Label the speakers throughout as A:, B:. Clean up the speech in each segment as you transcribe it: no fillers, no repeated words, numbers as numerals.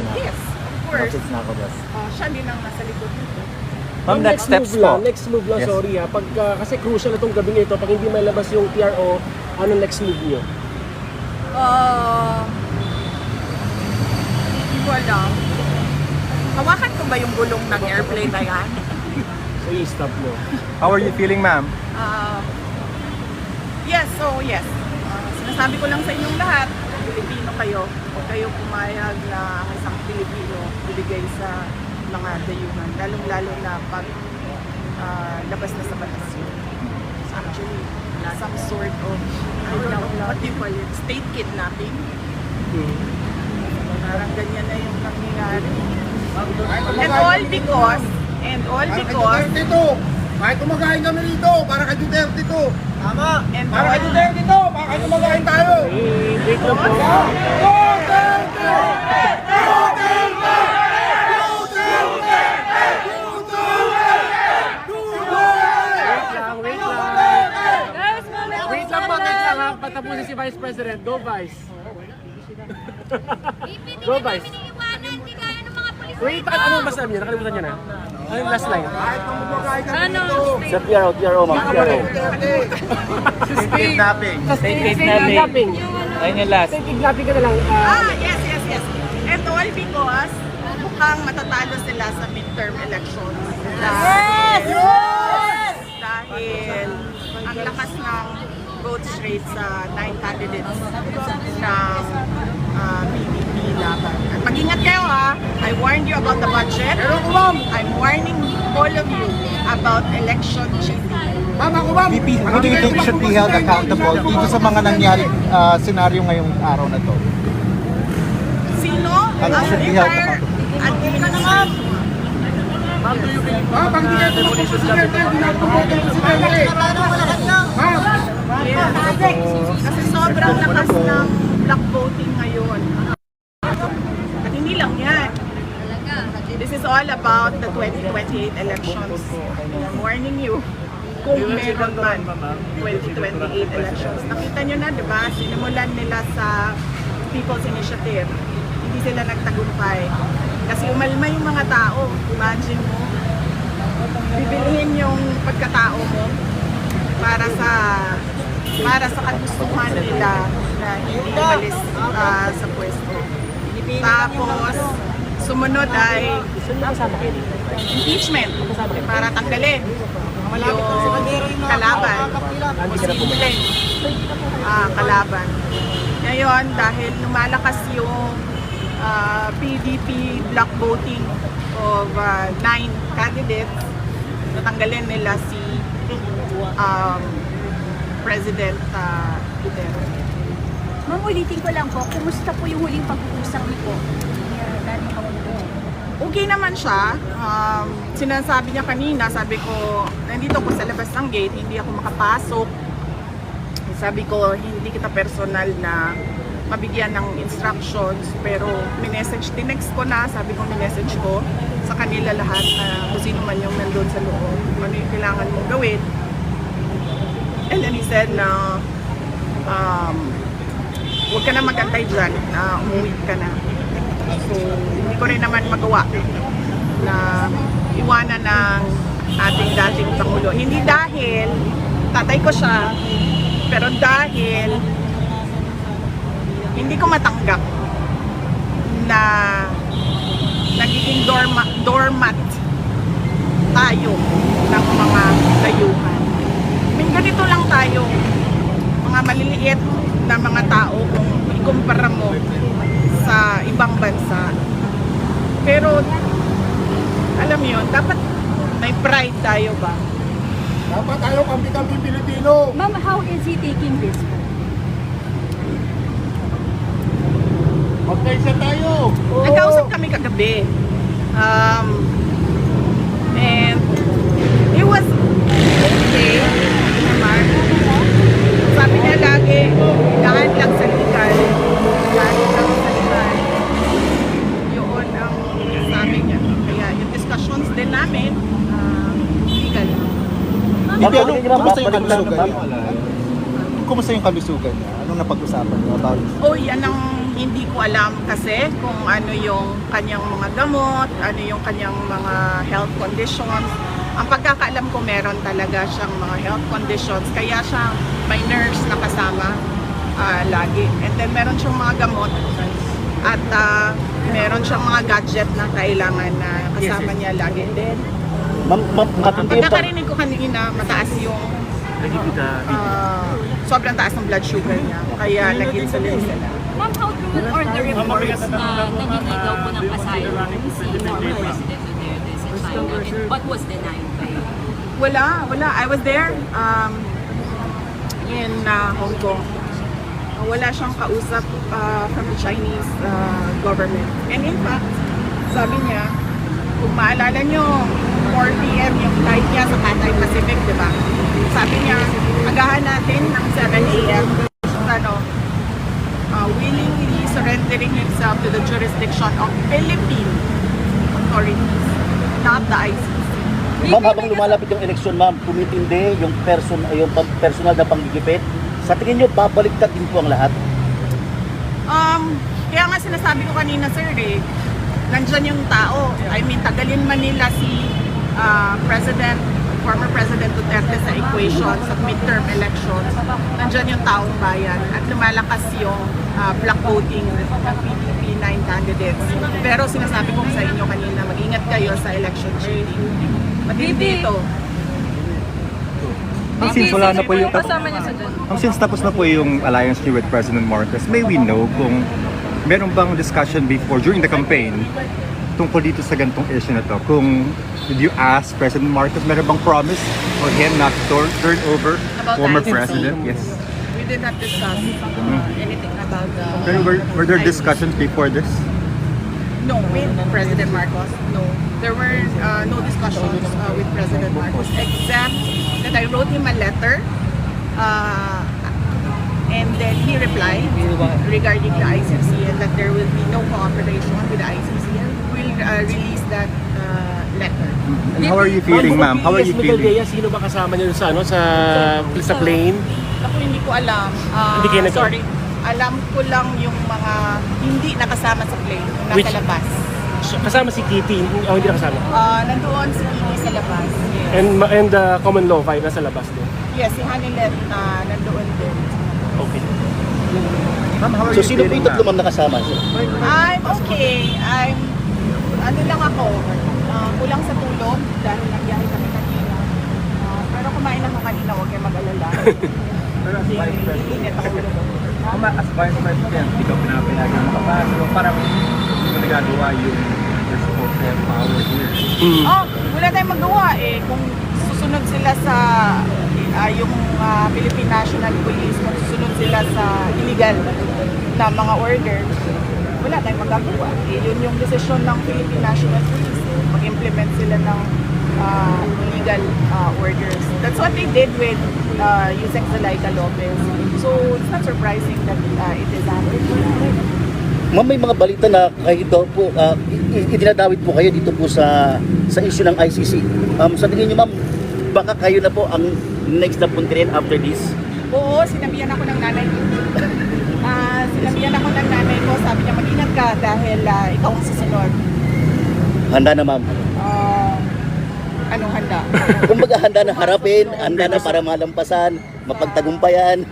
A: na.
B: Yes, of course.
A: Message na ako, boss.
B: Siya din ang nasa likod nito.
A: Ma'am, next steps
C: move lang,
A: po.
C: next move lang,
A: Yes.
C: sorry ha. Kasi crucial itong gabing ito, pag hindi may labas yung TRO, ano next move nyo?
B: Hindi ko alam. Hawakan ko ba yung gulong ng airplane na yan?
C: So i-stop mo.
A: How are you feeling, ma'am?
B: Yes, yes. Sinasabi ko lang sa inyong lahat, Pilipino kayo. Huwag kayo pumayag na ang isang Pilipino bibigay sa mga dayuhan. Lalong-lalo na pag labas na sa batas yun. Actually, some sort of, I don't know what you call it, state kidnapping. Parang ganyan na yung nangyayari. And all because,
D: Kahit kumakain kami dito, para kay Duterte to.
B: Tama. And
D: Para kay Duterte to, baka kayo kumakain tayo.
C: Wait lang po. Wait lang po, ha. Patapusin si Vice President. Go, Vice. Go, Vice. Wait, ano ba sabi niya? Nakalimutan niya na. Ano yung last line?
D: Kahit kumakain kami dito.
A: Sa PRO, ma'am. PRO. State kidnapping.
C: State kidnapping.
A: Ayun yung last.
C: State kidnapping ka na lang.
B: yes. And all because mukhang matatalo sila sa midterm elections. Dahil ang lakas ng vote rate sa 9 candidates ng PDP laban. At mag-ingat kayo ha, I warned you about the budget. I'm warning all of you about election cheating.
D: Ma'am, ako ma'am.
E: VP, who do you think should be held accountable dito sa mga nangyari senaryo ngayong araw na to?
B: Sino?
E: Ano
B: Ang
E: should be held
B: entire
E: accountable?
B: administration.
D: Ma'am, pag hindi natin magpupusinerte, hindi natin magpupusinerte. Ma'am,
B: Kasi sobrang lakas ng black voting ngayon. At hindi lang yan. This is all about the 2028 elections. I'm warning you, kung meron man 2028 elections. Nakita nyo na, di ba? Sinimulan nila sa People's Initiative. Hindi sila nagtagumpay. Kasi umalma yung mga tao. Imagine mo, bibilihin yung pagkatao mo para sa kagustuhan nila na hindi umalis sa pwesto. Tapos, sumunod ay impeachment para tanggalin yung kalaban. Posibleng kalaban. Ngayon, dahil lumalakas yung PDP block voting of 9 candidates, natanggalin nila si President Duterte.
F: Ma'am, ulitin ko lang po, kumusta po yung huling pag-uusap niyo po? Dating Pangulo.
B: Okay naman siya. Sinasabi niya kanina, sabi ko, nandito ko sa labas ng gate, hindi ako makapasok. Sabi ko, hindi kita personal na mabigyan ng instructions, pero tinext ko na, sabi ko, minessage ko sa kanila lahat, kung sino man yung nandun sa loob, ano yung kailangan mong gawin. And then he said na, huwag ka na magantay dyan, umuwi ka na. So, hindi ko rin naman magawa na iwanan ng ating dating Pangulo. Hindi dahil tatay ko siya, pero dahil hindi ko matanggap na nagiging doormat tayo ng mga dayuhan. I mean, ganito lang tayo, mga maliliit na mga tao kung ikumpara mo sa ibang bansa. Pero, alam mo yun, dapat may pride tayo ba?
D: dapat tayo kami Pilipino.
F: Ma'am, how is he taking this po?
D: Magkaisa tayo.
B: Nagkausap kami kagabi. And it was okay naman. Sabi niya lagi, daan lang sa legal. Daan lang sa legal. Yun ang sabi niya. Kaya yung discussions din namin, legal.
E: VP, kumusta yung kalusugan niya? Kumusta yung kalusugan niya? Anong napag-usapan niyo about it?
B: Oh, yan ang Hindi ko alam kasi kung ano yung kanyang mga gamot, ano yung kanyang mga health conditions. Ang pagkakaalam ko meron talaga siyang mga health conditions, kaya siya may nurse na kasama lagi. And then meron siyang mga gamot at meron siyang mga gadget na kailangan na kasama niya lagi. And then, ang pagkakarinig ko kanina, mataas yung sobrang taas ng blood sugar niya. Kaya nag-insulin sila.
C: Ma'am, how true are the reports na nangingi daw po ng asylum si former President Duterte sa China and what was denied by you?
B: Wala. I was there in Hong Kong. Wala siyang kausap from the Chinese government. And in fact, sabi niya, kung maalala niyo, 4 p.m. yung flight niya sa Cathay Pacific, di ba? Sabi niya, agahan natin ng 7 a.m. Willingly surrendering himself to the jurisdiction of Philippine authorities, not the ICC.
A: Ma'am, habang lumalapit yung eleksyon, ma'am, tumitindi yung personal na panggigipit. Sa tingin nyo, babaliktad din po ang lahat?
B: Kaya nga sinasabi ko kanina, sir, nandyan yung tao. I mean, tagalin man nila si former President Duterte sa equation, sa midterm elections. Nandyan yung taong bayan at lumalakas yung black voting ng PDP 9 candidates. Pero sinasabi ko sa inyo kanina, mag-ingat kayo sa election cheating. Matindi ito.
G: Since wala na po yung since tapos na po yung alliance niyo with President Marcos, may we know kung meron bang discussion before during the campaign tungkol dito sa ganitong issue na to? Kung did you ask President Marcos, meron bang promise for him not to turn over
B: About
G: former
B: the
G: president? Yes.
B: We did not discuss anything about
G: Pero were there discussions before this?
B: No, with President Marcos, no. There were no discussions with President Marcos, except that I wrote him a letter and then he replied regarding the ICC and that there will be no cooperation with the ICC and we'll release that letter.
G: And how are you feeling, ma'am? How are you feeling?
H: Sino ba kasama niyo sa sa plane?
B: Ako hindi ko alam.
H: Hindi kayo nagka-
B: Sorry. Alam ko lang yung mga hindi nakasama sa plane, nasa
H: Which-
B: labas.
H: Kasama si Kitty, o hindi nakasama?
B: Nandoon si Kiki sa labas. Yes.
H: And Common Law 5 nasa labas din.
B: Yes, si Hanilet nandoon din.
H: Okay.
G: Ma'am, how are
A: So
G: you
A: sino po
G: feeling,
A: yung tatlo,
G: ma'am?
A: ma'am, nakasama?
B: I'm okay. Ano lang ako, kulang sa tulog dahil nagbiyahe kami kanina. Pero kumain ako kanina, huwag kayong mag-alala.
G: Pero as vice president,
B: Init ako.
G: Ma'am, as vice president, ikaw pinapayagan mo pa. So parang hindi mo nagagawa yung supported power here.
B: Wala tayong magawa kung susunod sila sa yung Philippine National Police, kung susunod sila sa illegal na mga order, wala tayong magagawa. Yun yung desisyon ng Philippine National Police. Mag-implement sila ng illegal orders. That's what they did with Yusek Zalaika Lopez. So it's not surprising that it is happening.
A: Ma'am, may mga balita na kayo daw po, idinadawit po kayo dito po sa issue ng ICC. Sa tingin niyo, ma'am, baka kayo na po ang next na puntirin after this?
B: Oo, sinabihan ako ng nanay ko. Sinabihan ako ng nanay ko, sabi niya mag-ingat ka dahil ikaw ang susunod.
A: Handa na, ma'am.
B: Anong handa?
A: Kumbaga, handa na harapin, handa na para malampasan, mapagtagumpayan.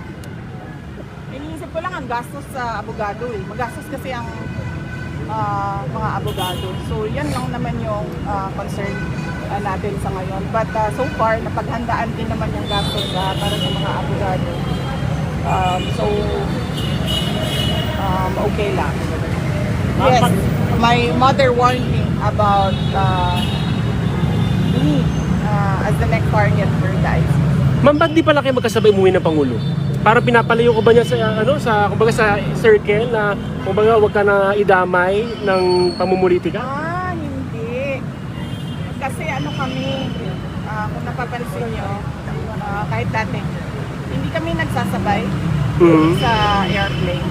B: Iniisip ko lang ang gastos sa abogado Magastos kasi ang mga abogado. So yan lang naman yung concern natin sa ngayon. But so far, napaghandaan din naman yung gastos para sa mga abogado. Okay lang. Yes, my mother warned me about me as the next target for the ICC.
H: Ma'am, ba't di pala kayo magkasabay umuwi ng Pangulo? Para pinapalayo ko ba niya sa kumbaga sa circle na kumbaga wag ka na idamay ng pamumulitika?
B: Hindi. Kasi ano kami, kung napapansin nyo, kahit dati, hindi kami nagsasabay sa airplane.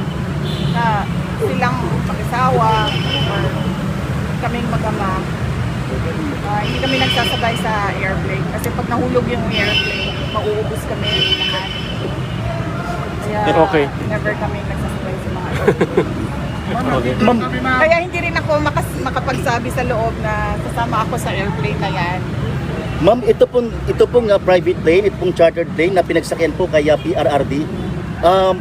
B: Na silang mag-asawa or kaming mag-ama. Hindi kami nagsasabay sa airplane. Kasi pag nahulog yung airplane, mauubos kami lahat. Kaya
H: Okay.
B: never kami nagsasabay sa mga airplane.
A: Ma'am,
B: Kaya hindi rin ako makapagsabi sa loob na sasama ako sa airplane na yan.
A: Ma'am, ito pong private plane, ito pong chartered plane na pinagsakyan po kay PRRD.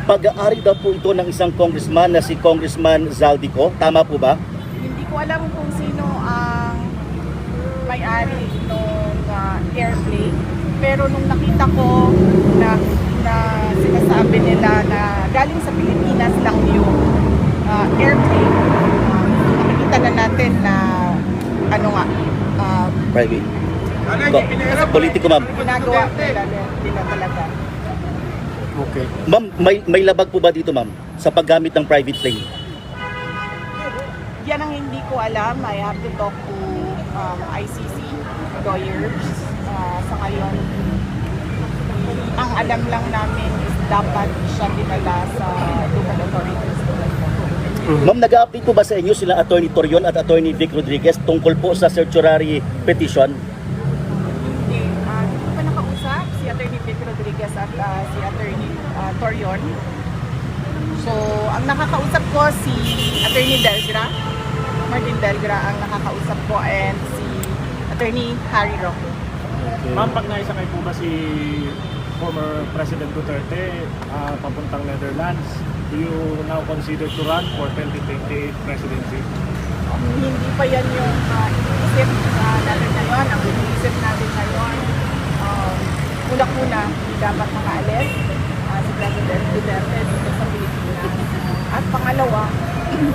A: Pag-aari daw po ito ng isang congressman na si Congressman Zaldico. Tama po ba?
B: Hindi ko alam kung sino ang may-ari ng airplane. Pero nung nakita ko na sinasabi nila na galing sa Pilipinas lang yung airplane, nakikita na natin na
A: Private. Politiko, ma'am.
B: ginagawa nila talaga.
H: Okay.
A: Ma'am, may labag po ba dito, ma'am? Sa paggamit ng private plane?
B: Yan ang hindi ko alam. I have to talk to ICC lawyers. Sa ngayon, ang alam lang namin is dapat siya dinala sa local authorities.
A: Ma'am, nag-update po ba sa inyo sila Attorney Torion at Attorney Vic Rodriguez tungkol po sa certiorari petition?
B: Hindi ko pa nakausap si Attorney Vic Rodriguez at si Attorney Torion. So, ang nakakausap ko si Attorney Delgra, Martin Delgra ang nakakausap ko, and si Attorney Harry Roque.
I: Ma'am, pag naisakay po ba si former President Duterte papuntang Netherlands, do you now consider to run for 2028 presidency?
B: Hindi pa yan yung iniisip natin ngayon. Ang iniisip natin ngayon, una-una, hindi dapat makaalis si President Duterte dito sa Pilipinas. At pangalawa,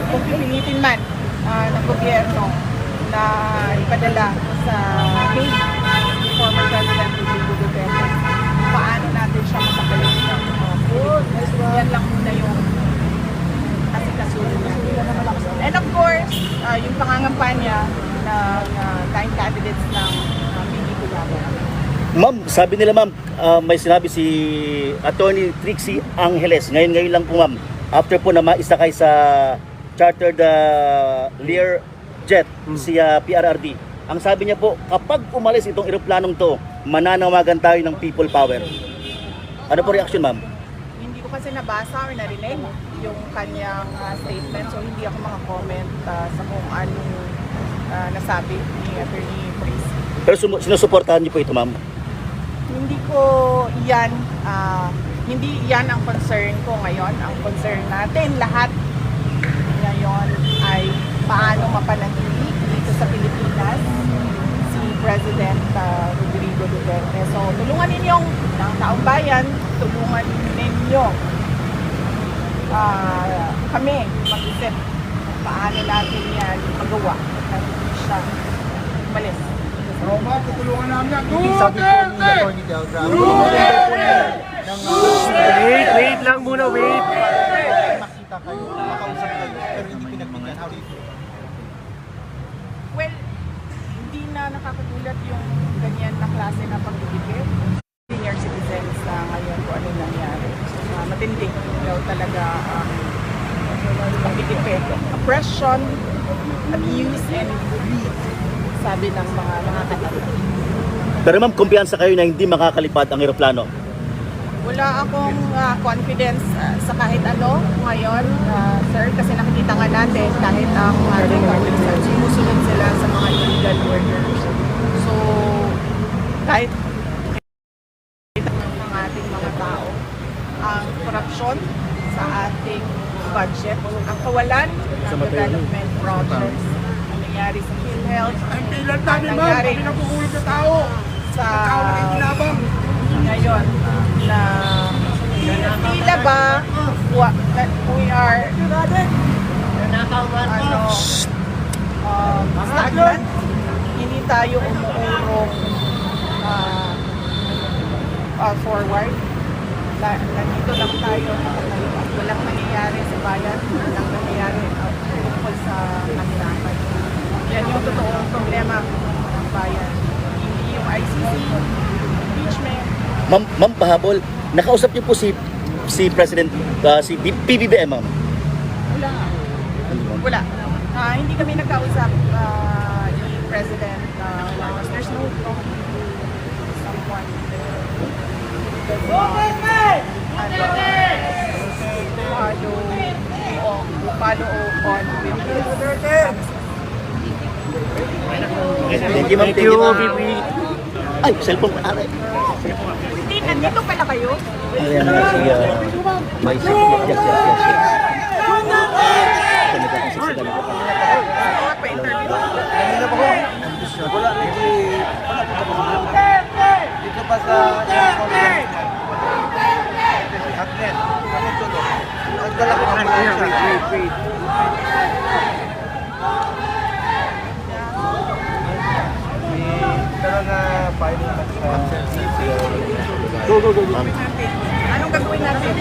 B: kung pipilitin man ng gobyerno na ipadala sa Hague si former President Duterte, paano natin siya makapalit ng yan lang muna yung asikasuhin niya. And of course, yung pangangampanya ng 9 candidates ng PDP Laban.
A: Ma'am, sabi nila ma'am, may sinabi si Attorney Trixie Angeles, ngayon lang po ma'am, after po na maisakay sa chartered Lear jet si PRRD. Ang sabi niya po, kapag umalis itong eroplanong to, mananawagan tayo ng people power. Ano po reaction, ma'am?
B: Hindi ko kasi nabasa or narinig yung kanyang statement, so hindi ako makakomment sa kung ano nasabi ni Attorney Trixie.
A: Pero sinusuportahan niyo po ito, ma'am?
B: Hindi ko yan, hindi yan ang concern ko ngayon. Ang concern natin lahat ngayon ay paano mapanatili dito sa Pilipinas si President Rodrigo Duterte. So tulungan ninyong taong bayan, tulungan ninyo kami mag-isip paano natin yan magawa na hindi siya umalis.
D: So, ma'am, tutulungan namin yan.
E: Sabi po ni
D: Duterte!
E: Attorney Delgra,
H: Wait lang muna, wait.
E: makita kayo, makausap kayo, pero hindi pinagbigyan. How do you feel?
B: Well, hindi na nakakagulat yung ganyan na klase na pagdidikit. Senior citizens na ngayon kung ano nangyari. Matindi daw talaga ang pagdidikit. Oppression, abuse, and greed, sabi ng mga nakakatapos.
A: Pero ma'am, kumpiyansa kayo na hindi makakalipad ang eroplano.
B: Wala akong confidence sa kahit ano ngayon, sir, kasi nakikita nga natin kahit ang ating government, sumusunod sila sa mga illegal workers. So, kahit ng ating mga tao, ang korupsyon sa ating budget, ang kawalan ng development projects, ang nangyari sa PhilHealth,
D: Ang pilat namin, ma'am, kami napukulog na tao.
B: sa
D: Tao na ikinabang.
B: ngayon na tila ba we are stagnant, hindi tayo umuurong forward. Nandito lang tayo nakatayo at walang nangyayari sa bayan, walang nangyayari tungkol sa kahirapan. Yan yung totoong problema ng bayan. Hindi yung ICC, impeachment.
A: Ma'am, pahabol, nakausap niyo po si President, si PBBM, ma'am?
B: Wala. Hindi kami nagkausap ni President Ramos. There's no talk to someone. Buong follow on with this.
A: Thank you, ma'am.
H: Thank you,
A: ma'am.
H: VP.
A: Ay, cellphone. Aray.
B: Hindi, nandito pala kayo.
A: Ayan na si may yes.
B: Pa-interview.
E: Wala na dito pa sa Agnet. Ang dala ko ng wait. Pero na file na
A: Go.
B: Anong gagawin natin?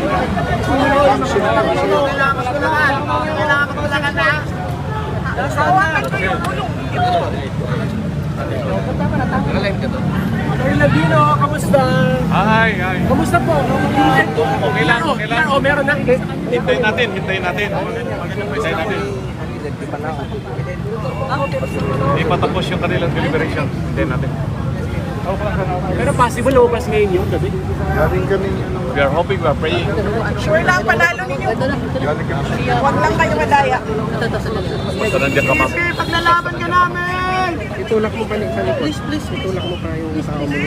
B: Kailangan na. Hawakan ko yung gulong.
H: Attorney Ladino, kamusta?
I: Hi.
H: Kamusta po?
I: Okay lang.
H: Meron na.
I: Hintayin natin. Hintayin natin. Hindi pa tapos yung kanilang deliberation. Hintayin natin.
H: Pero possible lumabas ngayon yung gabi.
E: Galing kami
I: We are hoping, we are praying.
B: Sure lang, panalo ninyo. Huwag lang kayo madaya.
I: Basta nandiyan ka, ma'am.
B: Paglalaban ka namin!
H: Itulak mo pa sa likod. Please. Itulak mo pa yung tao mo.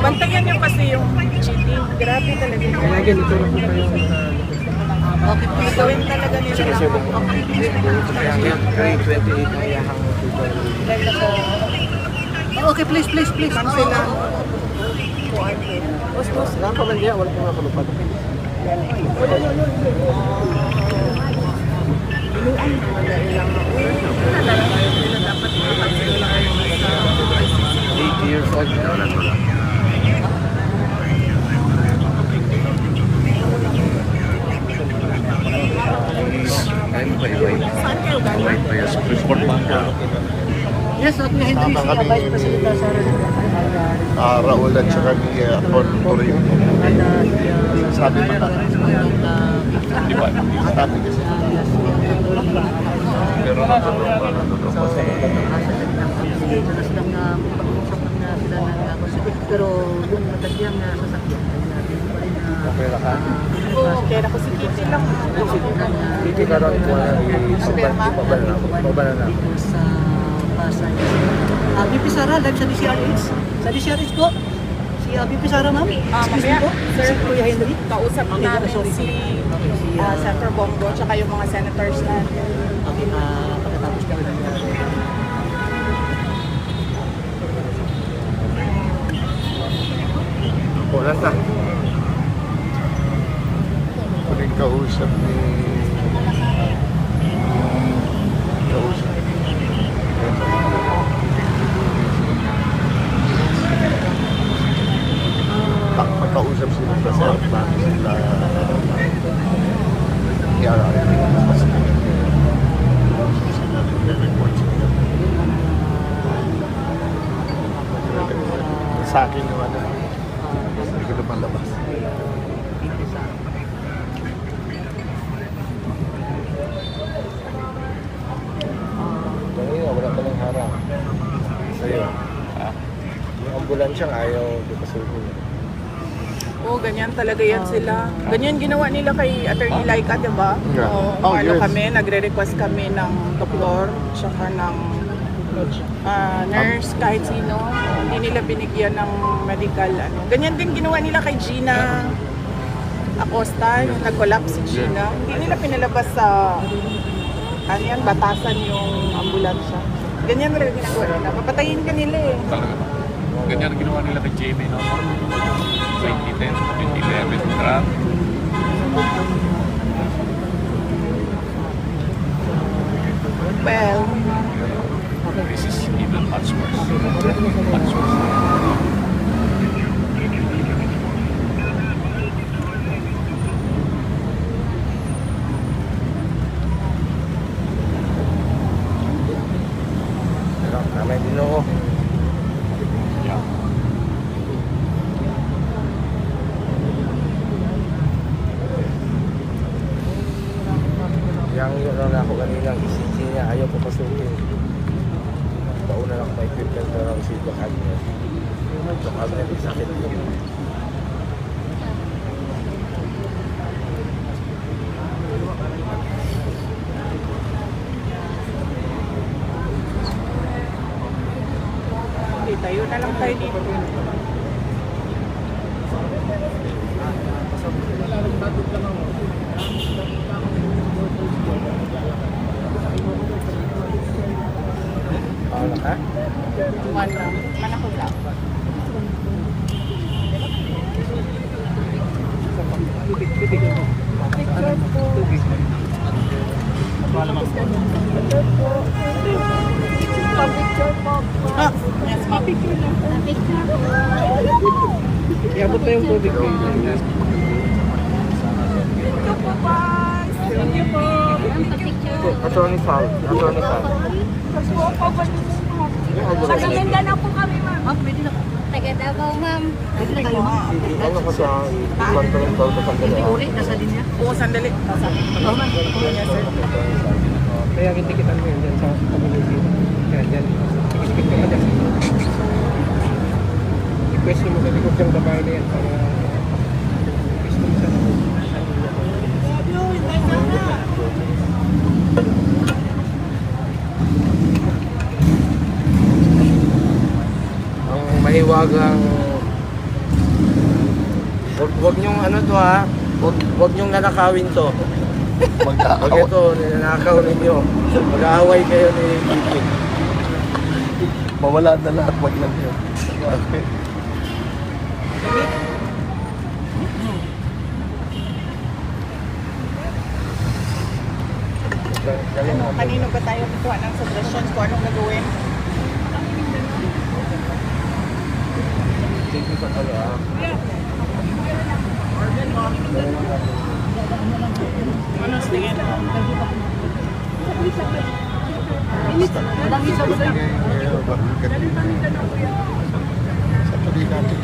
B: Bantayan niyo kasi yung cheating. Grabe talaga.
H: Kaya itulak mo pa yung
B: Okay, please. Gawin talaga nila.
H: Okay, please.
B: Lang sila.
H: Saan pa man diya? Wala pong nakalupad.
B: Saan kayo galing?
H: Yes, at ni Henry,
E: Tama
H: siya
E: kami
H: Vice President sa
E: Raul at saka ni Torrio. Sabi mo na.
I: Di ba?
E: Sabi kasi.
I: Pero
H: pero yung matagyang sasakyan
B: Oo, kaya ako si Kitty lang.
E: Hindi ka rin po na
H: sa Pasay. VP Sara, live sa DCRH. Sa DCRH po. Si VP Sara, ma'am.
B: Mamaya, sir,
H: Si Kuya Henry.
B: kausap namin si Senator Bongo tsaka yung mga senators na.
H: Okay, pagkatapos kami ng
E: Wala na. Kuling kausap ni... Kausap. Magkausap sila sa bakit sila... Sa akin yung ano, hindi ko naman labas. Kanina, wala ka lang harang. Sa'yo. Yung ambulansya ayaw dipasukin.
B: Oo, ganyan talaga yan sila. Ganyan ginawa nila kay Attorney Laika, di ba?
E: Yeah.
B: Oo,
E: Oh,
B: ano
E: yes.
B: kami, nagre-request kami ng doktor, tsaka ng nurse, kahit sino. Hindi nila binigyan ng medical. Ano. Ganyan din ginawa nila kay Gina Acosta, yung nag-collapse si Gina. Hindi nila pinalabas sa ano yan, batasan yung ambulansya. Ganyan talaga ginagawa nila. Papatayin ka nila eh.
I: talaga. Ganyan ang ginawa nila kay Jamie, no? 2010, 2011, grabe.
B: Well,
I: This is even much worse. Much worse.
E: Namay din ako.
I: Yeah.
E: Yang yun na ako kanina, ECG niya, ayaw ko pasukin. Pauna lang may equipment na lang si Doc Agnes. Doc Agnes, sakit ko.
B: na lang tayo dito. One round. Manakot lang. Yes, ma'am.
H: Iabot na yung tubig ko.
E: Attorney Sal.
F: Taga Mindanao po kami, ma'am. Taga Davao, ma'am.
E: Ano ka sa conference call sa kanila?
B: Oo, sandali. Yes, sir.
H: Kaya kintikitan mo yun dyan sa community. Kaya dyan. Tikit-tikit ka dyan. Request mo sa likod yung babae na yan para request mo sa
J: ang mahiwagang wag nyong ano to ha, wag nyong nanakawin to. Pag ito, ninanakaw ninyo, mag-aaway kayo ni Kiki.
E: Mawala na lahat, wag lang yun.
B: Kanino ba tayo kukuha ng suggestions kung anong gagawin? Ano sa tingin?
E: Sa tuloy natin.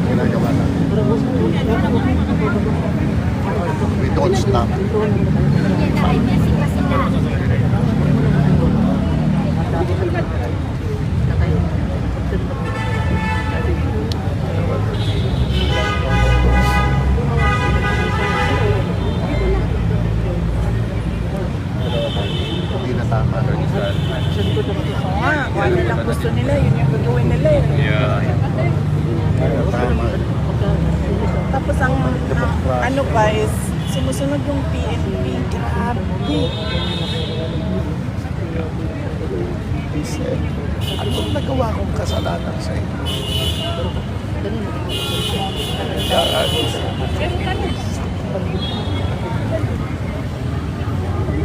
E: Ginagawa natin. We don't stop. Hindi na tama.
B: Oo nga, kung ano lang gusto nila, yun yung gagawin nila eh.
E: Tama.
B: Tapos ang ano pa is, sumusunod yung PNP. Grabe.
E: Anong nagawa kong kasalanan sa inyo?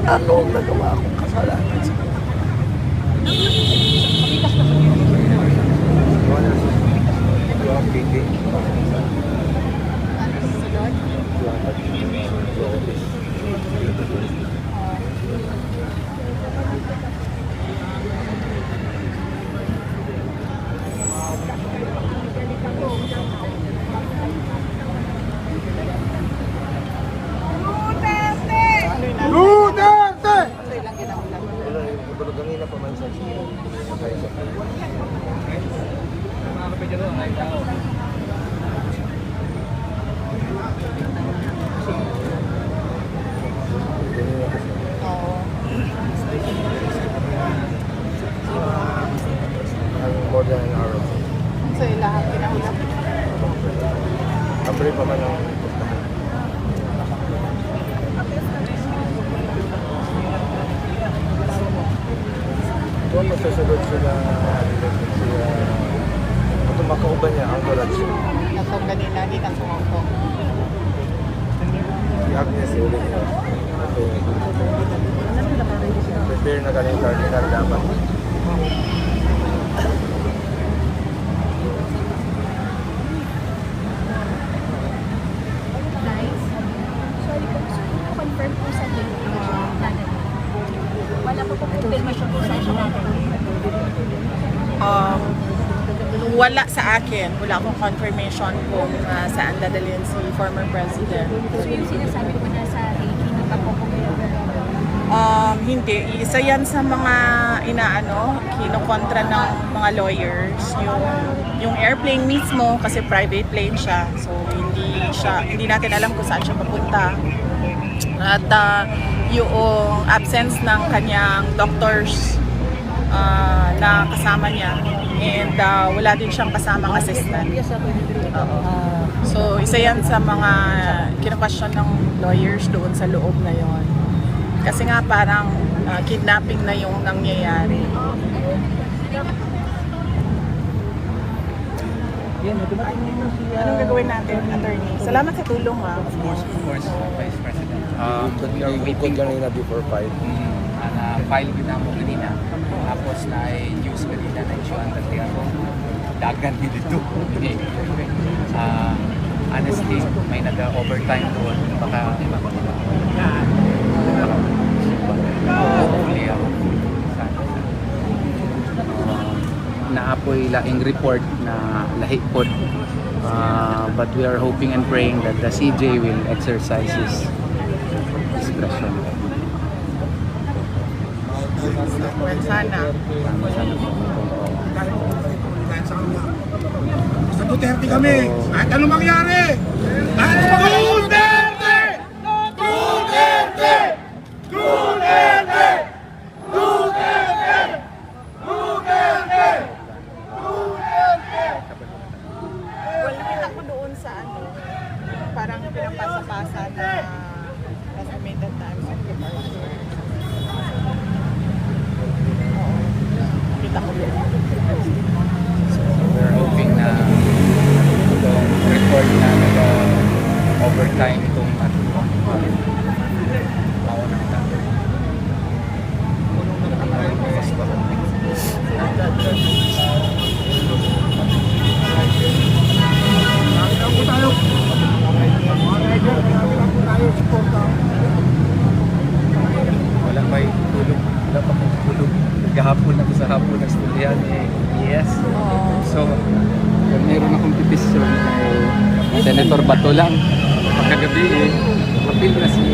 E: Anong nagawa kong kasalanan sa inyo? Duterte!
J: More than an hour.
B: So, lahat kinahulap.
J: Abre pa man ang kung masasagot sila ito makauban niya ang garage.
B: So, kanina, di na sumauto.
J: Si Agnes ulit niya. Prepare na kanina terminal dapat.
F: Guys, sorry po, gusto ko confirm po sa date natin. Wala po po confirmation po sa siya natin.
B: Wala sa akin. Wala akong confirmation kung saan dadalhin si former president.
F: So yung sinasabi ko na sa date, hindi pa po
B: Hindi. Isa yan sa mga kinukontra ng mga lawyers. Yung airplane mismo, kasi private plane siya. So, hindi natin alam kung saan siya papunta. At yung absence ng kanyang doctors na kasama niya, And wala din siyang kasamang assistant. Oo. So, isa yan sa mga kina-question ng lawyers doon sa loob na yon. Kasi nga parang kidnapping na yung nangyayari. Anong gagawin natin, attorney? Salamat sa tulong, ha.
K: Of course, Vice President.
J: Ikot kanina before 5.
K: Na-file ko na mo kanina. Tapos na-news kanina na issue-an dati ako. Dagan dito. Honestly, may nag-overtime doon. Baka hopefully ako. Naapoy laing report na lahi pod. But we are hoping and praying that the CJ will exercise his discretion.
B: Well, sana.
D: Sa Duterte kami. Kahit anong mangyari. Kahit anong mangyari. Duterte! Duterte! Duterte! Duterte! Duterte! Duterte!
B: Well, nakita ko doon sa parang pinapasa-pasa na estimated times of departure. Nakita ko doon.
K: We're hoping na itong report na nag-overtime itong maunang natin. Wala may tulog. Wala pa kong tulog. Gahapon ako sa hapon ng studyan yes. So, kung mayroon akong petisyon kay Senator Bato lang, pagkagabi appeal na si